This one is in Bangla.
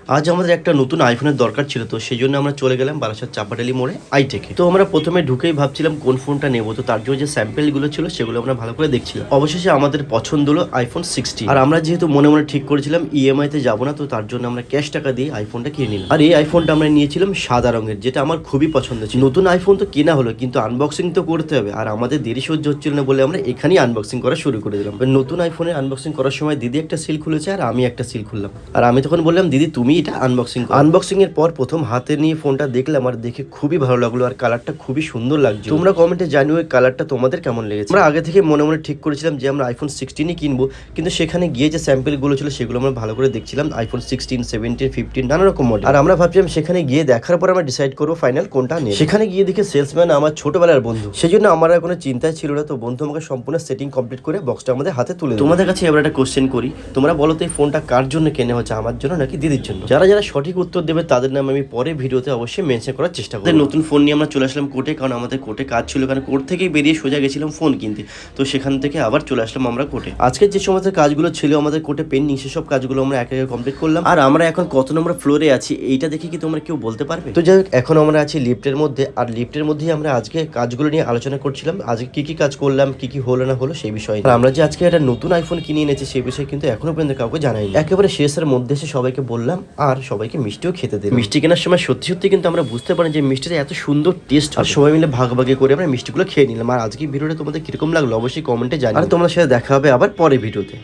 আজ আমাদের একটা নতুন আইফোনের দরকার ছিল, তো সেই জন্য আমরা চলে গেলাম বারাসাত চাপাটালি মোড়ে আইটেকে। তো আমরা প্রথমে ঢুকেই ভাবছিলাম কোন ফোনটা নেবো, তো তার জন্য যে স্যাম্পেলগুলো ছিল সেগুলো আমরা ভালো করে দেখছিলাম। অবশেষে আমাদের পছন্দ হলো আইফোন 16। আর আমরা যেহেতু মনে মনে ঠিক করেছিলাম ইএমআই তে যাবো না, তো তার জন্য আমরা ক্যাশ টাকা দিয়ে আইফোনটা কিনে নিলাম। আর এই আইফোনটা আমরা নিয়েছিলাম সাদা রঙের, যেটা আমার খুবই পছন্দ ছিল। নতুন আইফোন তো কেনা হলো, কিন্তু আনবক্সিং তো করতে হবে, আর আমাদের দেরি সহ্য হচ্ছিল না বলে আমরা এখানেই আনবক্সিং করা শুরু করে দিলাম। নতুন আইফোনের আনবক্সিং করার সময় দিদি একটা সিল খুলেছে আর আমি একটা সিল খুললাম। আর আমি তখন বললাম, দিদি তুমি এটা আনবক্সিং করো। আনবক্সিং এর পর প্রথম হাতে নিয়ে ফোনটা দেখলাম, আর দেখে খুবই ভালো লাগলো, আর কালারটা খুবই সুন্দর লাগছে। তোমরা কমেন্টে জানিও এই কালারটা তোমাদের কেমন লেগেছে। আমরা আগে থেকে মনে মনে ঠিক করেছিলাম যে আমরা আইফোন 16ই কিনবো, কিন্তু সেখানে গিয়ে যে স্যাম্পেল গুলো ছিল সেগুলো আমরা ভালো করে দেখছিলাম। আইফোন 16, 17, 15 নানা রকম মডেল। আর আমরা ভাবছিলাম সেখানে গিয়ে দেখার পর আমরা ডিসাইড করবো ফাইনাল কোনটা নেব। সেখানে গিয়ে দেখে সেলসম্যান আমার ছোটবেলার বন্ধু, সেই জন্য আমার আর কোনো চিন্তাই ছিল না। তো বন্ধু আমাকে সম্পূর্ণ সেটিং কমপ্লিট করে বক্সটা আমাদের হাতে তুলে দিল। তোমাদের কাছে এবার একটা কোশ্চেন করি, তোমরা বলো তো এই ফোনটা কার জন্য কেনা হচ্ছে, আমার জন্য নাকি দিদির জন্য? যারা যারা সঠিক উত্তর দেবে তাদের নাম আমি পরে ভিডিওতে অবশ্যই মেনশন করার চেষ্টা করব। নতুন ফোন নিয়ে আমরা চলে আসলাম কোর্টে, কারণ আমাদের কোর্টে কাজ ছিল, কারণ কোর্ট থেকেই বেরিয়ে সোজা গেছিলাম ফোন কিনতে। তো সেখান থেকে আবার চলে আসলাম আমরা কোর্টে। আজকে যে সমস্ত কাজগুলো ছিল আমাদের কোর্টে পেন্ডিং, সেসব কাজগুলো আমরা একে একে কমপ্লিট করলাম। আর আমরা এখন কত নম্বর ফ্লোরে আছি এইটা দেখে কি তোমরা কেউ বলতে পারবে? তো যাই হোক, এখন আমরা আছি লিফটের মধ্যে, আর লিফটের মধ্যেই আমরা আজকে কাজগুলো নিয়ে আলোচনা করছিলাম। আজকে কি কি কাজ করলাম, কি কি হলো না হলো সেই বিষয়ে। আর আমরা যে আজকে একটা নতুন আইফোন কিনে এনেছি সেই বিষয়ে কিন্তু এখনো পর্যন্ত কাউকে জানাইনি। একেবারে শেষের মধ্যে এসে সবাইকে বললাম, আর সবাইকে মিষ্টিও খেতে দিই। মিষ্টি কেনার সময় সত্যি সত্যি কিন্তু আমরা বুঝতে পারি যে মিষ্টিটা এত সুন্দর টেস্ট, আর সবাই মিলে ভাগাভাগি করে আমরা মিষ্টিগুলো খেয়ে নিলাম। আর আজকে ভিডিওটা তোমাদের কিরকম লাগলো অবশ্যই কমেন্টে জানাও। আর তোমাদের সাথে দেখা হবে আবার পরে ভিডিওতে।